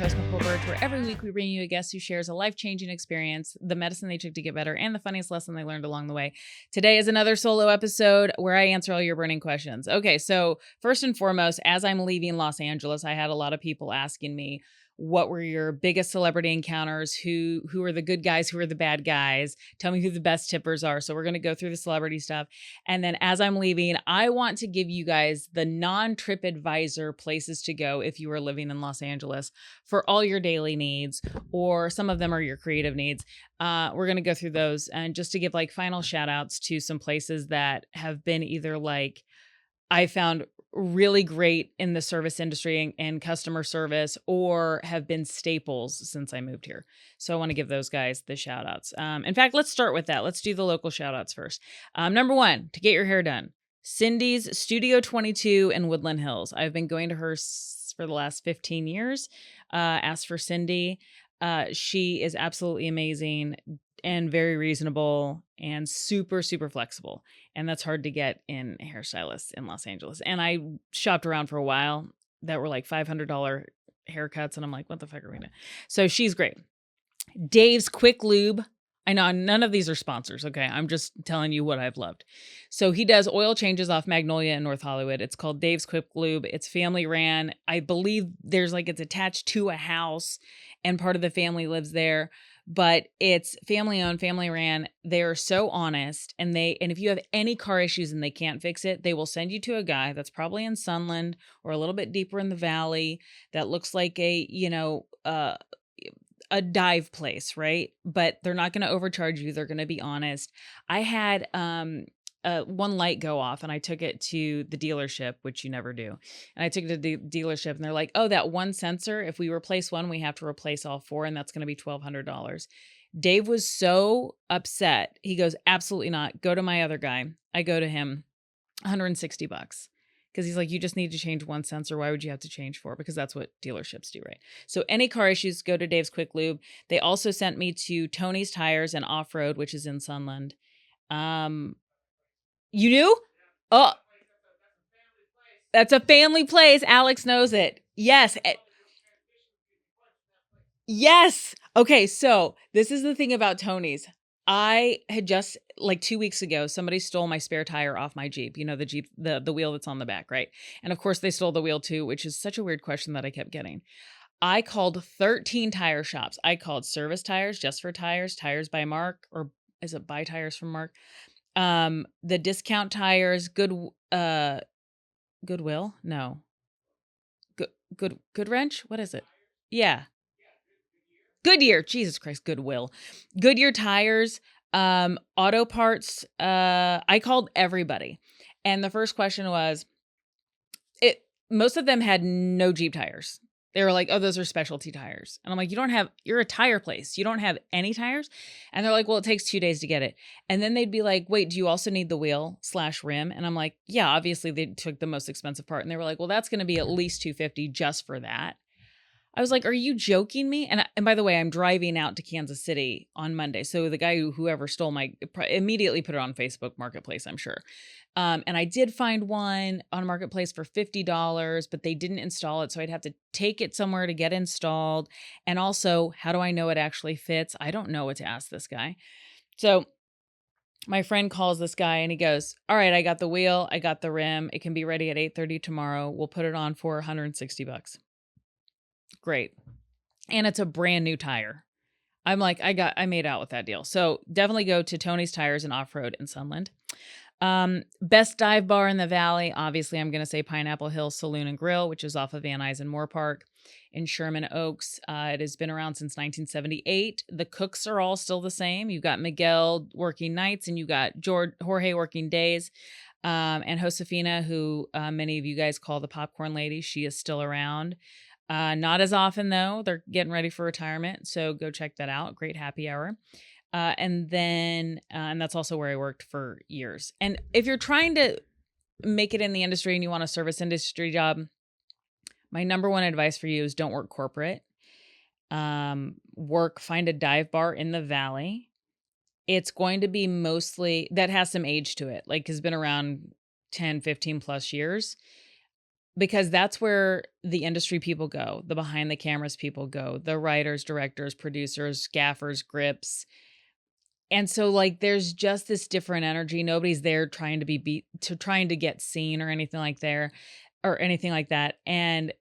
host, Nicole Birch, where every week we bring you a guest who shares a life-changing experience, the medicine they took to get better, and the funniest lesson they learned along the way. Today is another solo episode where I answer all your burning questions. Okay, so first and foremost, as I'm leaving Los Angeles, I had a lot of people asking me, what were your biggest celebrity encounters? Who are the good guys? Who are the bad guys? Tell me who the best tippers are. So we're going to go through the celebrity stuff. And then as I'm leaving, I want to give you guys the non-TripAdvisor places to go if you are living in Los Angeles for all your daily needs, or some of them are your creative needs. We're going to go through those, and just to give like final shout outs to some places that have been either like I found really great in the service industry and customer service, or have been staples since I moved here. So I want to give those guys the shout outs. In fact, let's start with that. Let's do the local shout outs first. Number one, to get your hair done, Cindy's Studio 22 in Woodland Hills. I've been going to her for the last 15 years. Ask for Cindy. She is absolutely amazing and very reasonable and super, super flexible. And that's hard to get in hairstylists in Los Angeles. And I shopped around for a while that were like $500 haircuts. And I'm like, what the fuck are we doing? So she's great. Dave's Quick Lube. I know none of these are sponsors. Okay. I'm just telling you what I've loved. So he does oil changes off Magnolia in North Hollywood. It's called Dave's Quick Lube. It's family ran. I believe it's attached to a house and part of the family lives there, but it's family owned, family ran. They're so honest, and if you have any car issues and they can't fix it, they will send you to a guy that's probably in Sunland or a little bit deeper in the valley that looks like a dive place, right? But they're not going to overcharge you. They're going to be honest. I had one light go off, and I took it to the dealership, which you never do. And I took it to the dealership, and they're like, oh, that one sensor, if we replace one, we have to replace all four, and that's going to be $1,200. Dave was so upset. He goes, absolutely not. Go to my other guy. I go to him, $160. Because he's like, you just need to change one sensor. Why would you have to change four? Because that's what dealerships do, right? So any car issues, go to Dave's Quick Lube. They also sent me to Tony's Tires and Off-Road, which is in Sunland. You do? Oh, that's a family place. Alex knows it. Yes. Yes. Okay, so this is the thing about Tony's. I had just like 2 weeks ago, somebody stole my spare tire off my Jeep. You know, the Jeep, the wheel that's on the back, right? And of course they stole the wheel too, which is such a weird question that I kept getting. I called 13 tire shops. I called Service Tires, Just for Tires, Tires by Mark, or is it Buy Tires from Mark? The Discount Tires, Goodwill? No. Good Wrench? What is it? Yeah. Goodyear, Jesus Christ, Goodwill. Goodyear tires, auto parts. I called everybody. And the first question was, most of them had no Jeep tires. They were like, oh, those are specialty tires. And I'm like, you're a tire place. You don't have any tires? And they're like, well, it takes 2 days to get it. And then they'd be like, wait, do you also need the wheel/rim? And I'm like, yeah, obviously they took the most expensive part. And they were like, well, that's going to be at least $250 just for that. I was like, are you joking me? And by the way, I'm driving out to Kansas City on Monday. So the guy whoever stole immediately put it on Facebook Marketplace, I'm sure. And I did find one on Marketplace for $50, but they didn't install it. So I'd have to take it somewhere to get installed. And also, how do I know it actually fits? I don't know what to ask this guy. So my friend calls this guy and he goes, all right, I got the wheel. I got the rim. It can be ready at 8:30 tomorrow. We'll put it on for $160. Great. And it's a brand new tire. I'm like, I made out with that deal. So definitely go to Tony's Tires and Off-Road in Sunland. Best dive bar in the valley. Obviously, I'm going to say Pineapple Hill Saloon and Grill, which is off of Van Nuys and Moore Park in Sherman Oaks. It has been around since 1978. The cooks are all still the same. You've got Miguel working nights and you got Jorge working days. And Josefina, who many of you guys call the popcorn lady. She is still around. Not as often though. They're getting ready for retirement. So go check that out. Great happy hour. And that's also where I worked for years. And if you're trying to make it in the industry and you want a service industry job, my number one advice for you is don't work corporate. Find a dive bar in the valley. It's going to be mostly that has some age to it, like has been around 10, 15 plus years. because that's where the industry people go, the behind the cameras people go, the writers, directors, producers, gaffers, grips. And so like there's just this different energy. Nobody's there trying to trying to get seen or anything like there or anything like that. And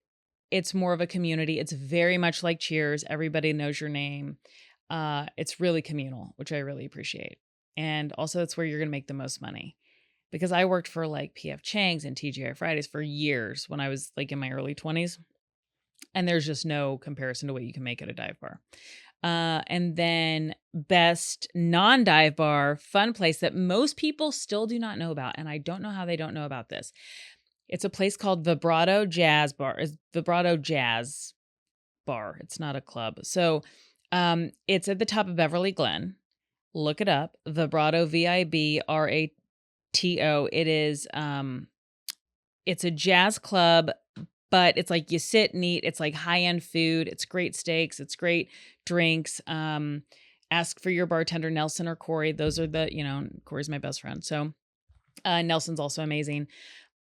it's more of a community. It's very much like Cheers. Everybody knows your name. It's really communal, which I really appreciate. And also it's where you're going to make the most money. Because I worked for like PF Chang's and TGI Fridays for years when I was like in my early 20s. And there's just no comparison to what you can make at a dive bar. And then best non-dive bar, fun place that most people still do not know about. And I don't know how they don't know about this. It's a place called Vibrato Jazz Bar. It's Vibrato Jazz Bar. It's not a club. So it's at the top of Beverly Glen. Look it up. Vibrato, Vibrato. It is it's a jazz club, but it's like you sit and eat. It's like high-end food. It's great steaks. It's great drinks. Ask for your bartender, Nelson or Corey. Those are Corey's my best friend. So Nelson's also amazing.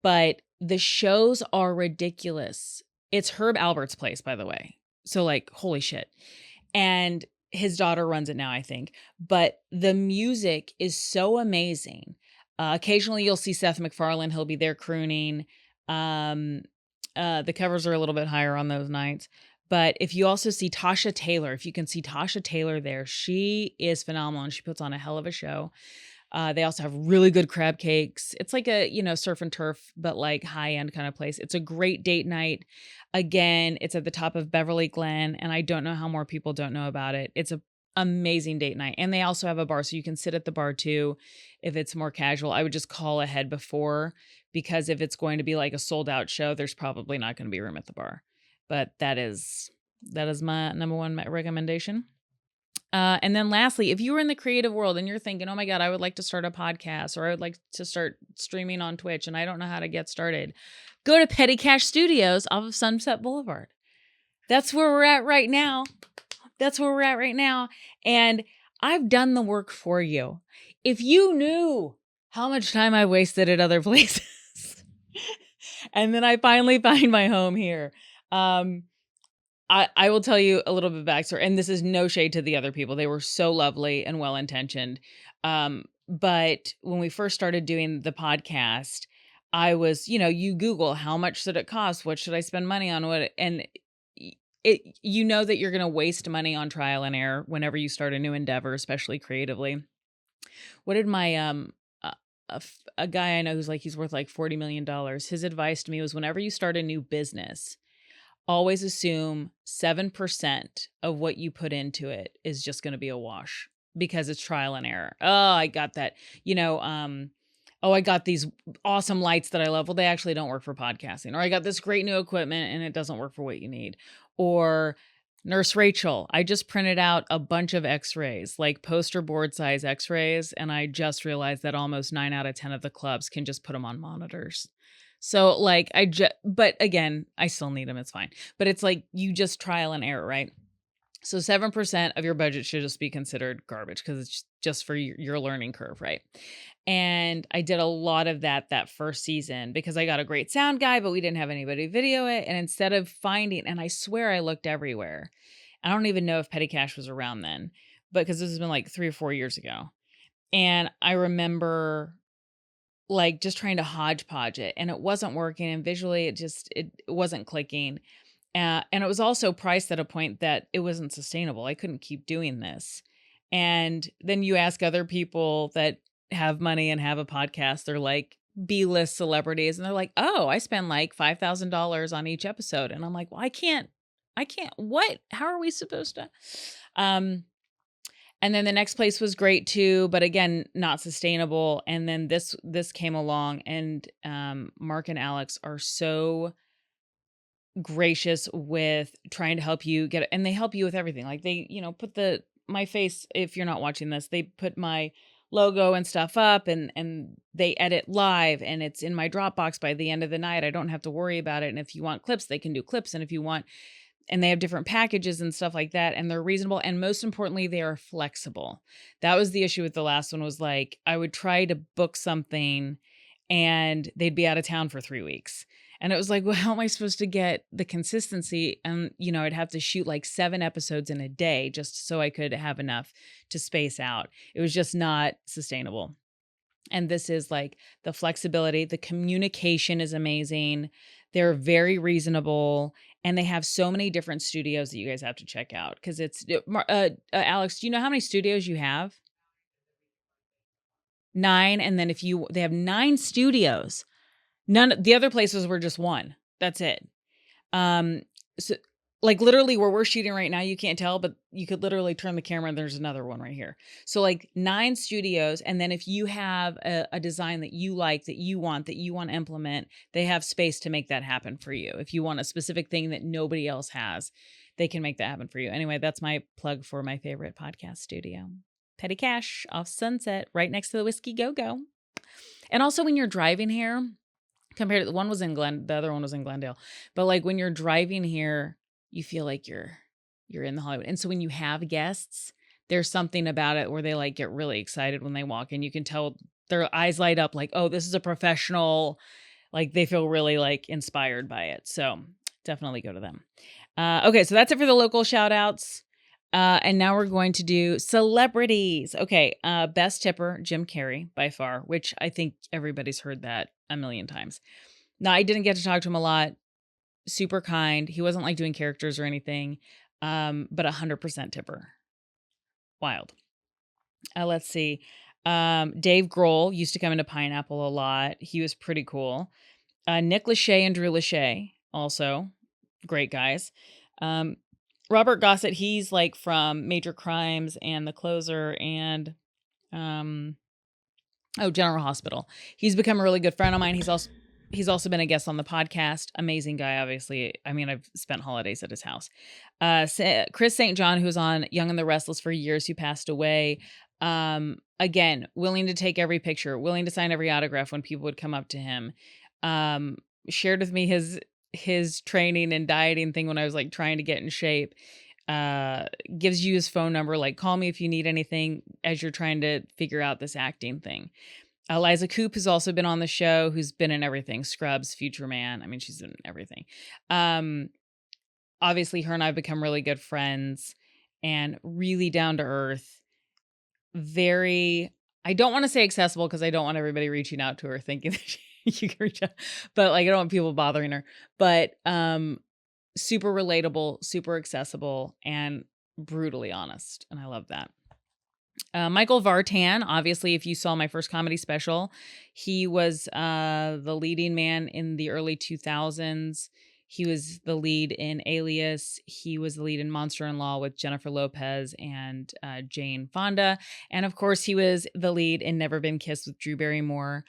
But the shows are ridiculous. It's Herb Albert's place, by the way. So like, holy shit. And his daughter runs it now, I think. But the music is so amazing. Occasionally you'll see Seth MacFarlane. He'll be there crooning. The covers are a little bit higher on those nights. But if you also see Tasha Taylor, if you can see Tasha Taylor there, she is phenomenal and she puts on a hell of a show. They also have really good crab cakes. It's like a, surf and turf, but like high end kind of place. It's a great date night. Again, it's at the top of Beverly Glen, and I don't know how more people don't know about it. It's a amazing date night. And they also have a bar, so you can sit at the bar too if it's more casual. I would just call ahead before, because if it's going to be like a sold out show, there's probably not going to be room at the bar. But that is my number one recommendation. And then lastly, if you were in the creative world and you're thinking, oh my God, I would like to start a podcast, or I would like to start streaming on Twitch and I don't know how to get started, go to Petty Cash Studios off of Sunset Boulevard. That's where we're at right now. And I've done the work for you. If you knew how much time I wasted at other places and then I finally find my home here. I will tell you a little bit backstory, and this is no shade to the other people. They were so lovely and well-intentioned. But when we first started doing the podcast, I was, you Google, how much should it cost? What should I spend money on? And that you're going to waste money on trial and error whenever you start a new endeavor, especially creatively. What did my, a guy I know who's like, he's worth like $40 million. His advice to me was, whenever you start a new business, always assume 7% of what you put into it is just going to be a wash, because it's trial and error. Oh, I got that. I got these awesome lights that I love. Well, they actually don't work for podcasting. Or I got this great new equipment and it doesn't work for what you need. Or Nurse Rachel, I just printed out a bunch of x-rays, like poster board size x-rays. And I just realized that almost 9 out of 10 of the clubs can just put them on monitors. So like but again, I still need them. It's fine. But it's like, you just trial and error, right? So 7% of your budget should just be considered garbage, because it's just for your learning curve, right? And I did a lot of that first season, because I got a great sound guy, but we didn't have anybody video it. And instead of and I swear I looked everywhere. I don't even know if Petty Cash was around then, but because this has been like 3 or 4 years ago. And I remember like just trying to hodgepodge it, and it wasn't working, and visually it wasn't clicking. And it was also priced at a point that it wasn't sustainable. I couldn't keep doing this. And then you ask other people that have money and have a podcast, they're like B-list celebrities, and they're like, oh, I spend like $5,000 on each episode. And I'm like, well, I can't, what? How are we supposed to? And then the next place was great too, but again, not sustainable. And then this came along, and Mark and Alex are so gracious with trying to help you get, and they help you with everything. Like they, put my face, if you're not watching this, they put my logo and stuff up, and they edit live, and it's in my Dropbox by the end of the night. I don't have to worry about it. And if you want clips, they can do clips. And if you want, and they have different packages and stuff like that, and they're reasonable. And most importantly, they are flexible. That was the issue with the last one, was like, I would try to book something and they'd be out of town for 3 weeks. And it was like, well, how am I supposed to get the consistency? And, I'd have to shoot like 7 episodes in a day just so I could have enough to space out. It was just not sustainable. And this is like the flexibility, the communication is amazing. They're very reasonable, and they have so many different studios that you guys have to check out because Alex, do you know how many studios you have? 9, and then they have 9 studios. The other places were just 1. That's it. Um, so like literally where we're shooting right now, you can't tell, but you could literally turn the camera and there's another one right here. So like 9 studios. And then if you have a design that you like, that you want to implement, they have space to make that happen for you. If you want a specific thing that nobody else has, they can make that happen for you. Anyway, that's my plug for my favorite podcast studio. Petty Cash off Sunset, right next to the Whiskey Go Go. And also when you're driving here, compared to the one was in the other one was in Glendale. But like when you're driving here, you feel like you're in the Hollywood. And so when you have guests, there's something about it where they like get really excited when they walk in. You can tell their eyes light up like, oh, this is a professional. Like they feel really like inspired by it. So definitely go to them. Okay, so that's it for the local shout outs. And now we're going to do celebrities. Okay, best tipper, Jim Carrey by far, which I think everybody's heard that a million times. Now, I didn't get to talk to him a lot. Super kind. He wasn't like doing characters or anything, but 100% tipper. Wild. Let's see. Dave Grohl used to come into Pineapple a lot. He was pretty cool. Nick Lachey and Drew Lachey, also great guys. Robert Gossett, he's like from Major Crimes and The Closer and General Hospital. He's become a really good friend of mine. He's also been a guest on the podcast. Amazing guy, obviously. I mean, I've spent holidays at his house. Chris St. John, who was on Young and the Restless for years, who passed away. Again, willing to take every picture, willing to sign every autograph when people would come up to him. Shared with me his training and dieting thing when I was like trying to get in shape. Gives you his phone number, like call me if you need anything as you're trying to figure out this acting thing. Liza Coop has also been on the show, who's been in everything. Scrubs, Future Man. I mean, she's in everything. Obviously, her and I have become really good friends and really down to earth. Very, I don't want to say accessible because I don't want everybody reaching out to her thinking that you can reach out, but like I don't want people bothering her. But super relatable, super accessible, and brutally honest. And I love that. Michael Vartan, obviously, if you saw my first comedy special, he was the leading man in the early 2000s. He was the lead in Alias. He was the lead in Monster-in-Law with Jennifer Lopez and Jane Fonda. And of course, he was the lead in Never Been Kissed with Drew Barrymore.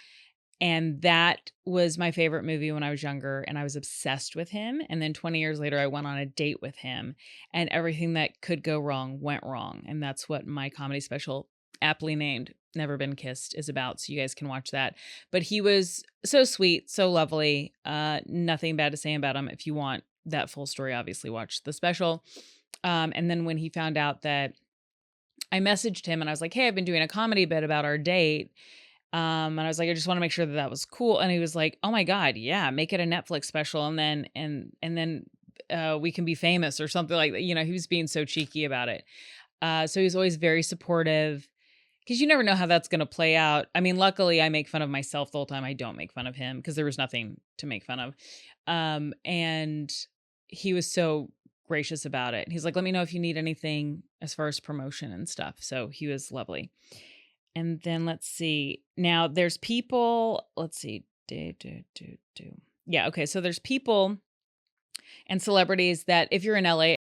And that was my favorite movie when I was younger, and I was obsessed with him. And then 20 years later, I went on a date with him, and everything that could go wrong went wrong. And that's what my comedy special, aptly named Never Been Kissed, is about. So you guys can watch that. But he was so sweet, so lovely. Nothing bad to say about him. If you want that full story, obviously watch the special. And then when he found out that I messaged him and I was like, hey, I've been doing a comedy bit about our date. And I was like, I just want to make sure that that was cool. And he was like, oh my God, yeah, make it a Netflix special. And then we can be famous or something like that. He was being so cheeky about it. So he was always very supportive because you never know how that's going to play out. I mean, luckily I make fun of myself the whole time. I don't make fun of him because there was nothing to make fun of. And he was so gracious about it. He's like, let me know if you need anything as far as promotion and stuff. So he was lovely. And then let's see. Now there's people, let's see. Yeah, okay. So there's people and celebrities that if you're in LA,